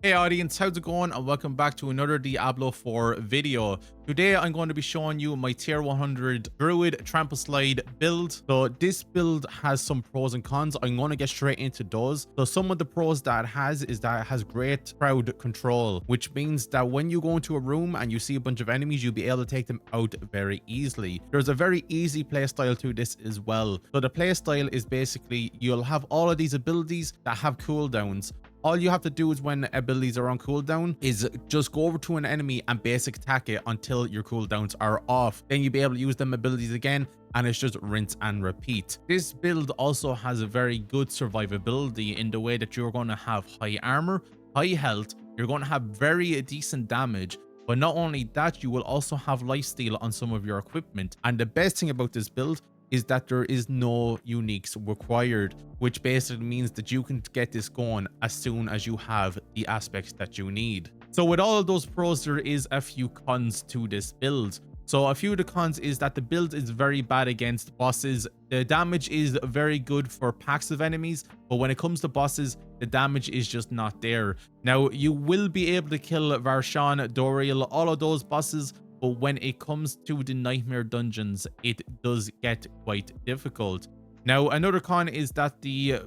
Hey audience, how's it going and welcome back to another Diablo 4 video. Today I'm going to be showing you my tier 100 Druid Trampleslide build. So this build has some pros and cons. I'm going to get straight into those. So some of the pros that it has is that it has great crowd control, which means that when you go into a room and you see a bunch of enemies, you'll be able to take them out very easily. There's a very easy playstyle to this as well. So the playstyle is basically you'll have all of these abilities that have cooldowns. All you have to do is when abilities are on cooldown is just go over to an enemy and basic attack it until your cooldowns are off. Then you'll be able to use them abilities again and it's just rinse and repeat. This build also has a very good survivability in the way that you're going to have high armor, high health, you're going to have very decent damage. But not only that, you will also have lifesteal on some of your equipment. And the best thing about this build is that there is no uniques required, which basically means that you can get this going as soon as you have the aspects that you need. So with all of those pros, there is a few cons to this build. So a few of the cons is that the build is very bad against bosses. The damage is very good for packs of enemies, but when it comes to bosses, the damage is just not there. Now, you will be able to kill Varshan, Doriel, all of those bosses, but when it comes to the nightmare dungeons, it does get quite difficult. Now, another con is that the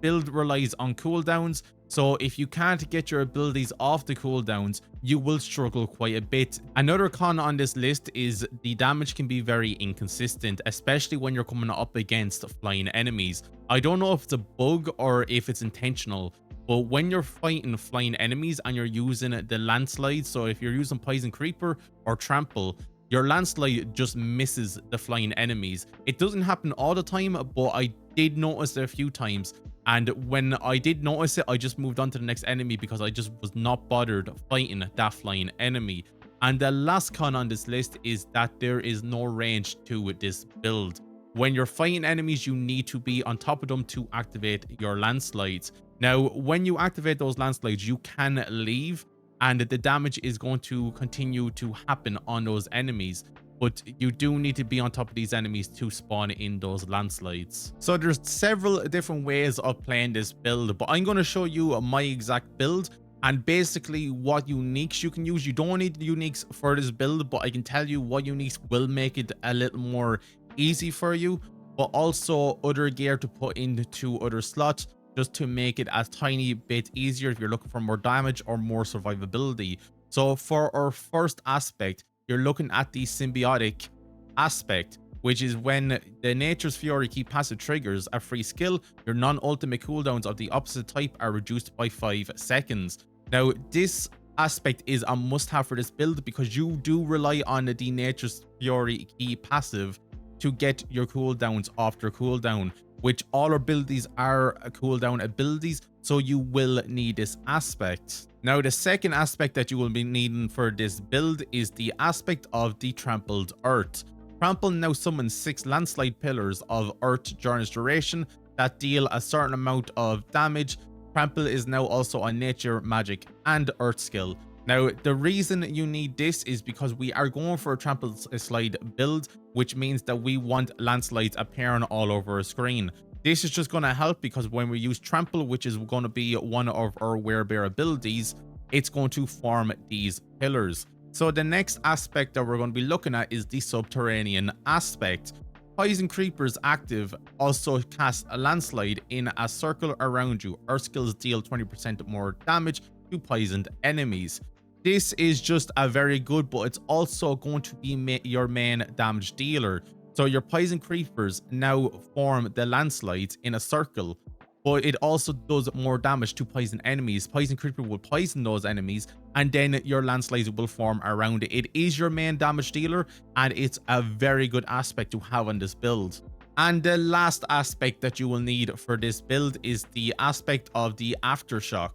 build relies on cooldowns. So if you can't get your abilities off the cooldowns, you will struggle quite a bit. Another con on this list is the damage can be very inconsistent, especially when you're coming up against flying enemies. I don't know if it's a bug or if it's intentional, but when you're fighting flying enemies and you're using the Landslide, so if you're using Poison Creeper or Trample, your Landslide just misses the flying enemies. It doesn't happen all the time, but I did notice it a few times. And when I did notice it, I just moved on to the next enemy because I just was not bothered fighting that flying enemy. And the last con on this list is that there is no range to this build. When you're fighting enemies, you need to be on top of them to activate your landslides. Now, when you activate those landslides, you can leave and the damage is going to continue to happen on those enemies. But you do need to be on top of these enemies to spawn in those landslides. So there's several different ways of playing this build, but I'm going to show you my exact build and basically what uniques you can use. You don't need uniques for this build, but I can tell you what uniques will make it a little more easy for you, but also other gear to put into other slots just to make it a tiny bit easier if you're looking for more damage or more survivability. So for our first aspect, you're looking at the symbiotic aspect, which is when the Nature's Fury key passive triggers a free skill, your non-ultimate cooldowns of the opposite type are reduced by 5 seconds. Now, this aspect is a must-have for this build because you do rely on the Nature's Fury key passive to get your cooldowns off their cooldown, which all abilities are cooldown abilities, so you will need this aspect. Now, the second aspect that you will be needing for this build is the aspect of the Trampled Earth. Trample now summons 6 landslide pillars of Earth during its duration that deal a certain amount of damage. Trample is now also a nature, magic, and earth skill. Now, the reason you need this is because we are going for a Trampleslide build, which means that we want landslides appearing all over our screen. This is just going to help because when we use Trample, which is going to be one of our werebear abilities, it's going to form these pillars. So the next aspect that we're going to be looking at is the subterranean aspect. Poison Creepers active also cast a landslide in a circle around you. Earth skills deal 20% more damage to poisoned enemies. This is just a very good, but it's also going to be your main damage dealer. So your Poison Creepers now form the landslides in a circle, but it also does more damage to poison enemies. Poison Creeper will poison those enemies, and then your landslides will form around it. It is your main damage dealer, and it's a very good aspect to have on this build. And the last aspect that you will need for this build is the aspect of the Aftershock.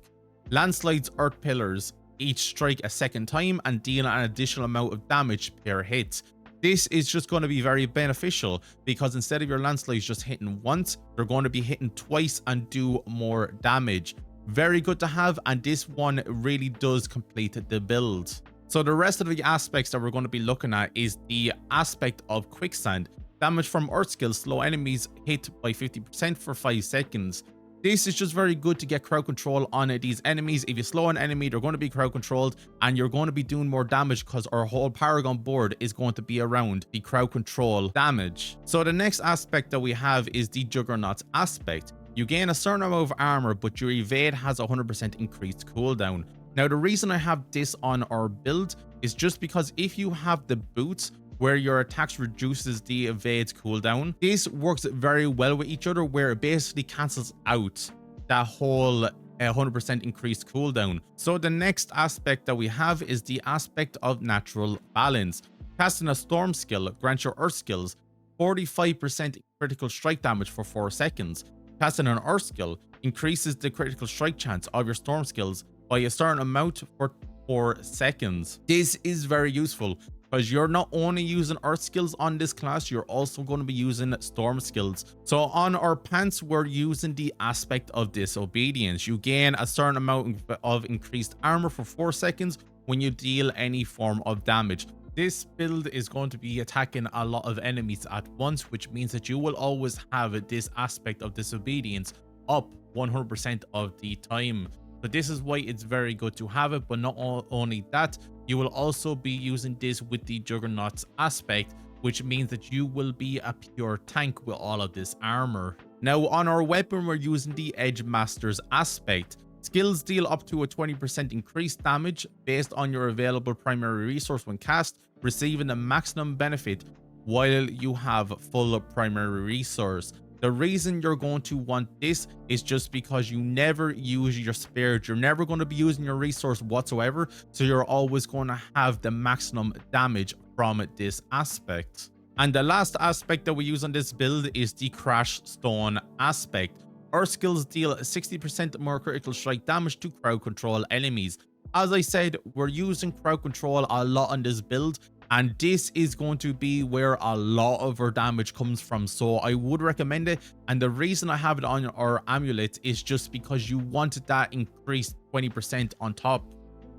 Landslide's earth pillars each strike a second time and deal an additional amount of damage per hit. This is just going to be very beneficial because instead of your landslides just hitting once, they're going to be hitting twice and do more damage. Very good to have, and this one really does complete the build. So the rest of the aspects that we're going to be looking at is the aspect of quicksand. Damage from earth skills slow enemies hit by 50% for 5 seconds. This is just very good to get crowd control on these enemies. If you slow an enemy, they're going to be crowd controlled and you're going to be doing more damage because our whole Paragon board is going to be around the crowd control damage. So the next aspect that we have is the Juggernaut's aspect. You gain a certain amount of armor, but your evade has 100% increased cooldown. Now, the reason I have this on our build is just because if you have the boots where your attacks reduces the evade's cooldown, this works very well with each other, where it basically cancels out that whole 100% increased cooldown. So the next aspect that we have is the aspect of natural balance. Casting a storm skill grants your earth skills 45% critical strike damage for 4 seconds. Casting an earth skill increases the critical strike chance of your storm skills by a certain amount for 4 seconds. This is very useful because you're not only using earth skills on this class, you're also going to be using storm skills. So on our pants, we're using the aspect of disobedience. You gain a certain amount of increased armor for 4 seconds when you deal any form of damage. This build is going to be attacking a lot of enemies at once, which means that you will always have this aspect of disobedience up 100% of the time. So this is why it's very good to have it. But not only that, you will also be using this with the Juggernaut's aspect, which means that you will be a pure tank with all of this armor. Now on our weapon, we're using the Edge Master's aspect. Skills deal up to a 20% increased damage based on your available primary resource when cast, receiving the maximum benefit while you have full primary resource. The reason you're going to want this is just because you never use your spares. You're never going to be using your resource whatsoever, so you're always going to have the maximum damage from this aspect. And the last aspect that we use on this build is the Crash Stone aspect. Our skills deal 60% more critical strike damage to crowd control enemies. As I said, we're using crowd control a lot on this build, and this is going to be where a lot of our damage comes from, so I would recommend it. And the reason I have it on our amulet is just because you wanted that increased 20% on top.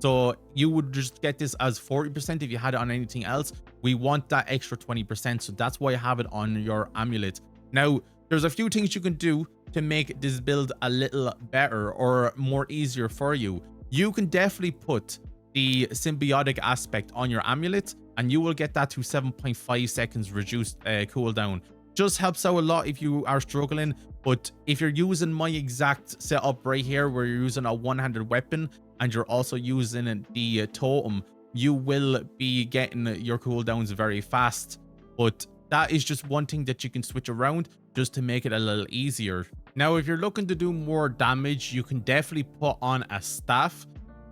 So you would just get this as 40% if you had it on anything else. We want that extra 20%, so that's why I have it on your amulet. Now, there's a few things you can do to make this build a little better or more easier for you. You can definitely put the symbiotic aspect on your amulet, and you will get that to 7.5 seconds reduced cooldown. Just helps out a lot if you are struggling. But if you're using my exact setup right here, where you're using a one-handed weapon and you're also using the totem, you will be getting your cooldowns very fast. But that is just one thing that you can switch around just to make it a little easier. Now, if you're looking to do more damage, you can definitely put on a staff.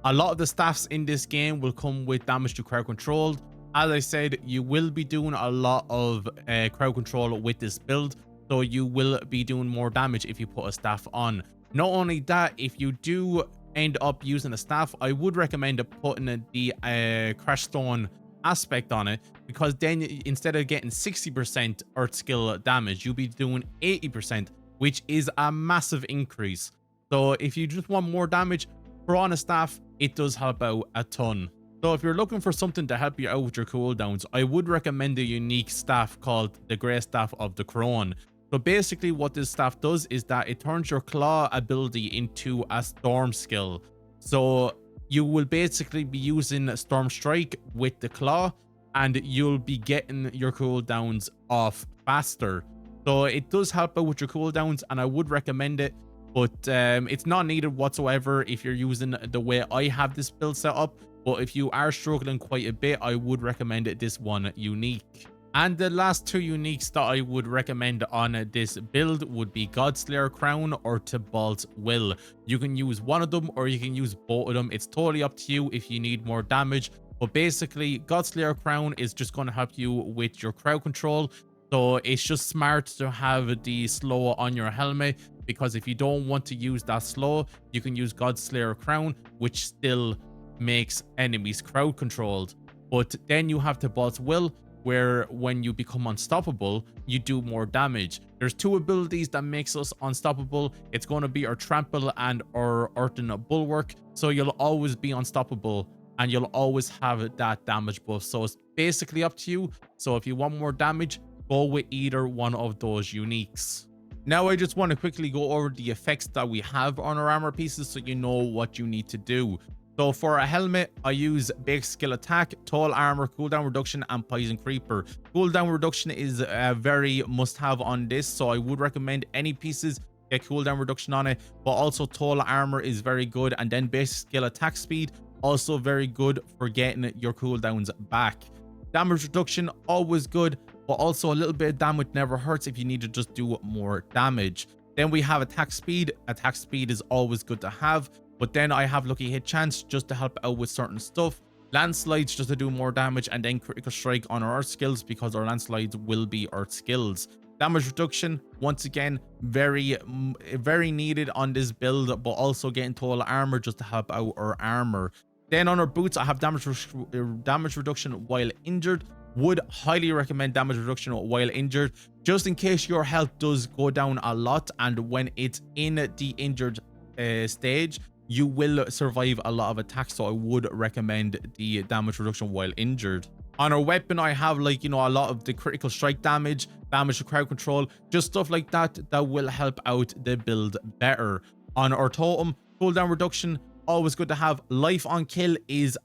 A lot of the staffs in this game will come with damage to crowd control. As I said, you will be doing a lot of crowd control with this build, so you will be doing more damage if you put a staff on. Not only that, if you do end up using a staff, I would recommend putting the Crash Stone aspect on it, because then instead of getting 60% earth skill damage, you'll be doing 80%, which is a massive increase. So if you just want more damage, throw on a staff. It does help out a ton. So if you're looking for something to help you out with your cooldowns, I would recommend a unique staff called the Grey Staff of the Crone. So basically what this staff does is that it turns your claw ability into a storm skill. So you will basically be using Storm Strike with the claw, and you'll be getting your cooldowns off faster. So it does help out with your cooldowns, and I would recommend it, but it's not needed whatsoever if you're using the way I have this build set up. But if you are struggling quite a bit, I would recommend this one unique. And the last two uniques that I would recommend on this build would be Godslayer Crown or Tybalt's Will. You can use one of them or you can use both of them. It's totally up to you if you need more damage. But basically, Godslayer Crown is just going to help you with your crowd control. So it's just smart to have the slow on your helmet, because if you don't want to use that slow, you can use Godslayer Crown, which still makes enemies crowd controlled. But then you have Tybalt's Will, where when you become unstoppable, you do more damage. There's two abilities that makes us unstoppable. It's going to be our Trample and our Earthen Bulwark. So you'll always be unstoppable and you'll always have that damage buff. So it's basically up to you. So if you want more damage, go with either one of those uniques. Now I just want to quickly go over the effects that we have on our armor pieces so you know what you need to do. So for a helmet, I use basic skill attack, tall armor, cooldown reduction, and poison creeper. Cooldown reduction is a very must-have on this, so I would recommend any pieces get cooldown reduction on it. But also tall armor is very good, and then basic skill attack speed also very good for getting your cooldowns back. Damage reduction always good, but also a little bit of damage never hurts if you need to just do more damage. Then we have attack speed. Attack speed is always good to have. But then I have lucky hit chance just to help out with certain stuff. Landslides just to do more damage, and then critical strike on our earth skills because our landslides will be earth skills. Damage reduction, once again, very needed on this build, but also getting tall armor just to help out our armor. Then on our boots, I have damage reduction while injured. Would highly recommend damage reduction while injured, just in case your health does go down a lot, and when it's in the injured stage, you will survive a lot of attacks. So I would recommend the damage reduction while injured. On our weapon, I have, like, you know, a lot of the critical strike damage to crowd control, just stuff like that will help out the build better. On our totem, cooldown reduction, always good to have. Life on kill is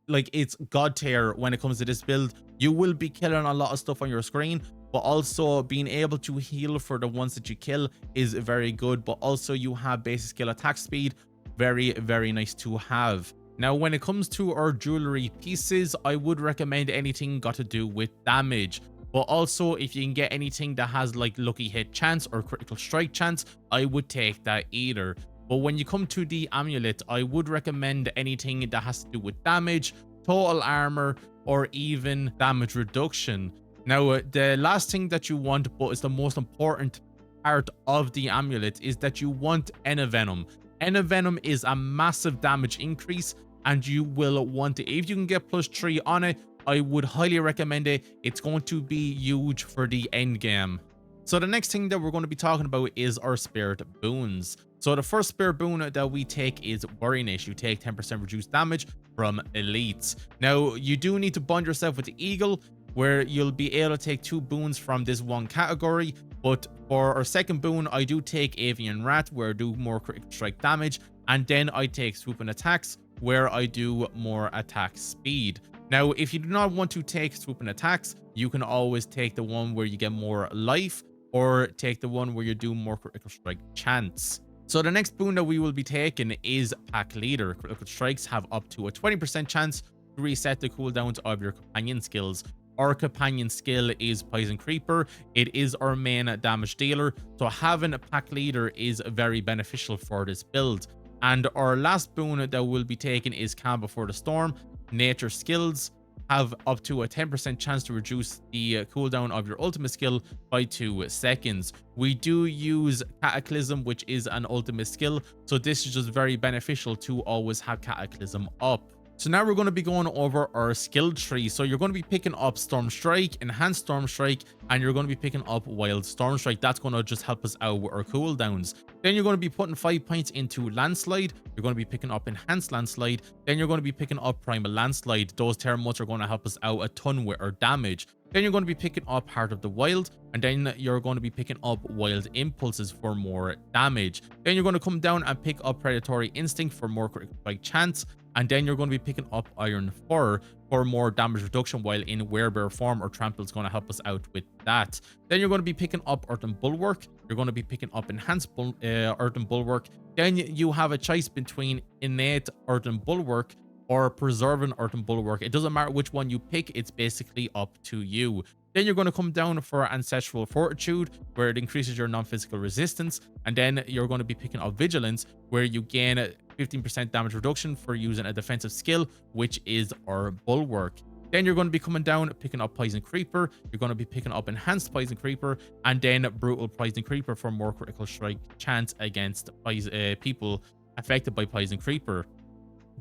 like, it's god tier when it comes to this build. You will be killing a lot of stuff on your screen, but also being able to heal for the ones that you kill is very good. But also you have basic skill attack speed, very nice to have. Now when it comes to our jewelry pieces, I would recommend anything got to do with damage, but also if you can get anything that has like lucky hit chance or critical strike chance, I would take that either. But when you come to the amulet, I would recommend anything that has to do with damage, total armor, or even damage reduction. Now the last thing that you want, but is the most important part of the amulet, is that you want Venom. Venom is a massive damage increase, and you will want it. If you can get +3 on it, I would highly recommend it. It's going to be huge for the end game. So the next thing that we're going to be talking about is our spirit boons. So the first spirit boon that we take is Worriness. You take 10% reduced damage from elites. Now you do need to bond yourself with the eagle, where you'll be able to take 2 boons from this one category. But for our second boon, I do take Avian Rat, where I do more critical strike damage, and then I take Swooping Attacks, where I do more attack speed. Now if you do not want to take Swooping Attacks, you can always take the one where you get more life, or take the one where you do more critical strike chance. So the next boon that we will be taking is Pack Leader. Critical strikes have up to a 20% chance to reset the cooldowns of your companion skills. Our companion skill is Poison Creeper. It is our main damage dealer, so having a Pack Leader is very beneficial for this build. And our last boon that we'll be taking is Calm Before the Storm. Nature skills have up to a 10% chance to reduce the cooldown of your ultimate skill by 2 seconds. We do use Cataclysm, which is an ultimate skill, so this is just very beneficial to always have Cataclysm up. So now we're going to be going over our skill tree. So you're going to be picking up Storm Strike, Enhanced Storm Strike, and you're going to be picking up Wild Storm Strike. That's going to just help us out with our cooldowns. Then you're going to be putting 5 points into Landslide. You're going to be picking up Enhanced Landslide. Then you're going to be picking up Primal Landslide. Those termites are going to help us out a ton with our damage. Then you're going to be picking up Heart of the Wild, and then you're going to be picking up Wild Impulses for more damage. Then you're going to come down and pick up Predatory Instinct for more critical strike chance, and then you're going to be picking up Iron Fur for more damage reduction while in Werebear form, or Trample is going to help us out with that. Then you're going to be picking up Earthen Bulwark. You're going to be picking up Enhanced Earthen Bulwark. Then you have a choice between Innate Earthen Bulwark or Preserving Earthen Bulwark. It doesn't matter which one you pick, it's basically up to you. Then you're going to come down for Ancestral Fortitude, where it increases your non-physical resistance. And then you're going to be picking up Vigilance, where you gain 15% damage reduction for using a defensive skill, which is our Bulwark. Then you're going to be coming down, picking up Poison Creeper. You're going to be picking up Enhanced Poison Creeper, and then Brutal Poison Creeper for more critical strike chance against people affected by Poison Creeper.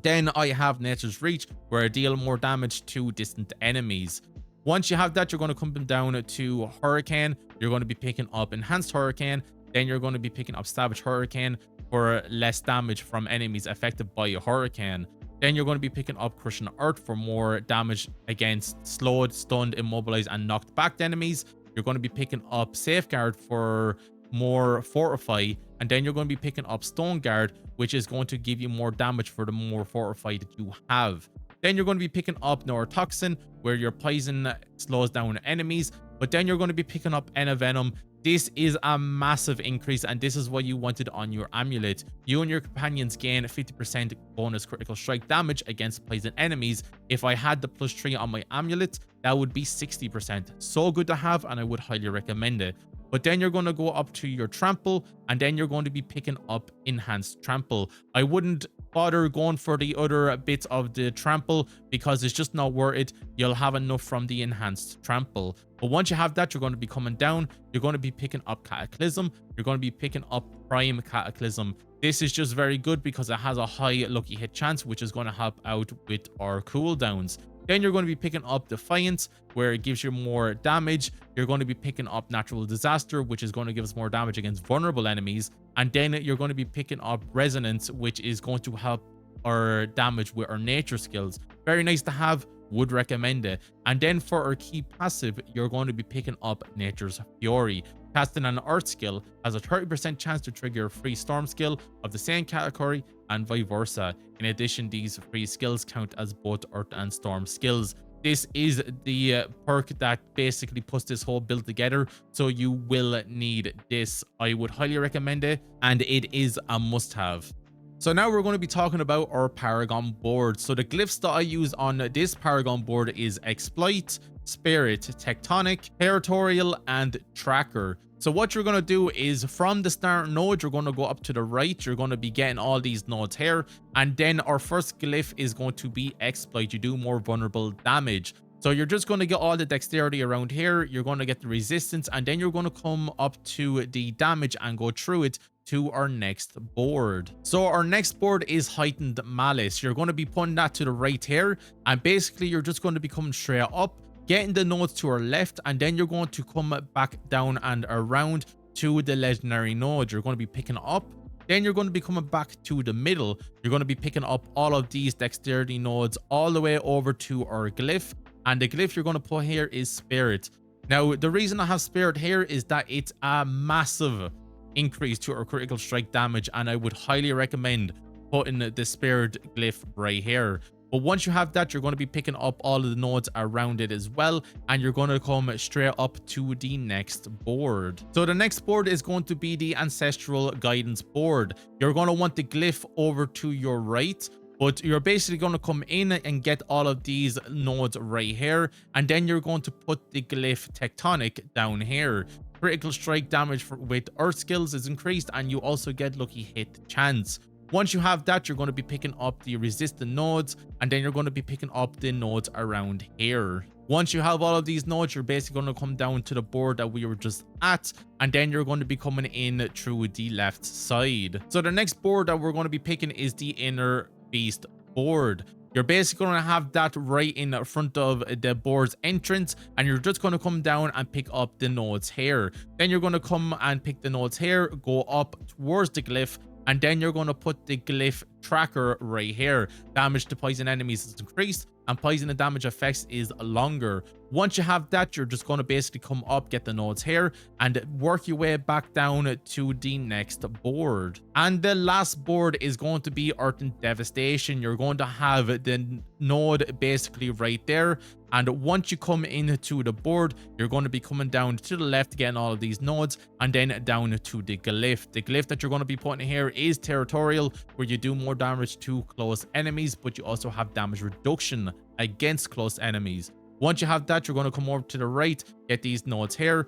Then I have Nature's Reach, where I deal more damage to distant enemies. Once you have that, you're going to come down to Hurricane. You're going to be picking up Enhanced Hurricane. Then you're going to be picking up Savage Hurricane for less damage from enemies affected by a hurricane. Then you're going to be picking up Crushing Earth for more damage against slowed, stunned, immobilized, and knocked back enemies. You're going to be picking up Safeguard for more fortify, and then you're going to be picking up stone guard, which is going to give you more damage for the more fortify that you have. Then you're going to be picking up neurotoxin, where your poison slows down enemies, but then you're going to be picking up Venom. This is a massive increase, and this is what you wanted on your amulet. You and your companions gain 50% bonus critical strike damage against poison enemies. If I had the +3 on my amulet, that would be 60%. So good to have, and I would highly recommend it. But then you're going to go up to your trample, and then you're going to be picking up enhanced trample. I wouldn't bother going for the other bits of the trample because it's just not worth it. You'll have enough from the enhanced trample. But once you have that, you're going to be coming down. You're going to be picking up Cataclysm. You're going to be picking up Prime Cataclysm. This is just very good because it has a high lucky hit chance, which is going to help out with our cooldowns. Then you're going to be picking up Defiance, where it gives you more damage. You're going to be picking up Natural Disaster, which is going to give us more damage against vulnerable enemies. And then you're going to be picking up Resonance, which is going to help our damage with our nature skills. Very nice to have, would recommend it. And then for our key passive, you're going to be picking up Nature's Fury. Casting an Earth skill has a 30% chance to trigger a free Storm skill of the same category, and vice versa. In addition, these free skills count as both Earth and Storm skills. This is the perk that basically puts this whole build together, so you will need this. I would highly recommend it, and it is a must-have. So now we're going to be talking about our Paragon board. So the glyphs that I use on this Paragon board is Exploit, Spirit, Tectonic, Territorial, and Tracker. So what you're going to do is from the start node, you're going to go up to the right. You're going to be getting all these nodes here. And then our first glyph is going to be Exploit. You do more vulnerable damage. So you're just going to get all the dexterity around here. You're going to get the resistance, and then you're going to come up to the damage and go through it to our next board. So our next board is Heightened Malice. You're going to be putting that to the right here, and basically you're just going to be coming straight up, getting the nodes to our left, and then you're going to come back down and around to the legendary node. You're going to be picking up. Then you're going to be coming back to the middle. You're going to be picking up all of these dexterity nodes all the way over to our glyph. And the glyph you're going to put here is Spirit. Now, the reason I have Spirit here is that it's a massive increase to our critical strike damage, and I would highly recommend putting the Spirit glyph right here. But once you have that, you're going to be picking up all of the nodes around it as well, and you're going to come straight up to the next board. So the next board is going to be the Ancestral Guidance board. You're going to want the glyph over to your right, but you're basically going to come in and get all of these nodes right here, and then you're going to put the glyph Tectonic down here. Critical strike damage with Earth skills is increased, and you also get lucky hit chance. Once you have that, you're going to be picking up the resistant nodes, and then you're going to be picking up the nodes around here. Once you have all of these nodes, you're basically going to come down to the board that we were just at, and then you're going to be coming in through the left side. So the next board that we're going to be picking is the Inner Beast board. You're basically going to have that right in front of the board's entrance, and you're just going to come down and pick up the nodes here. Then you're going to come and pick the nodes here, go up towards the glyph, and then you're going to put the glyph Tracker right here. Damage to poison enemies is increased, and poison and damage effects is longer. Once you have that, you're just going to basically come up, get the nodes here, and work your way back down to the next board. And the last board is going to be Earth and Devastation. You're going to have the node basically right there, and once you come into the board, you're going to be coming down to the left, getting all of these nodes, and then down to the glyph. The glyph that you're going to be putting here is Territorial, where you do more damage to close enemies, but you also have damage reduction against close enemies. Once you have that, you're going to come over to the right, get these nodes here,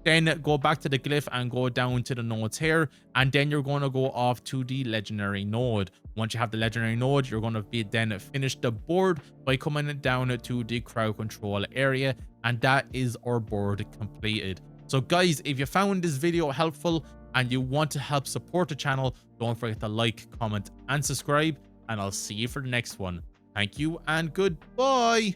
then go back to the glyph and go down to the nodes here, and then you're going to go off to the legendary node. Once you have the legendary node, you're going to be then finish the board by coming down to the crowd control area, and that is our board completed. So guys, if you found this video helpful and you want to help support the channel, don't forget to like, comment, and subscribe, and I'll see you for the next one. Thank you and goodbye.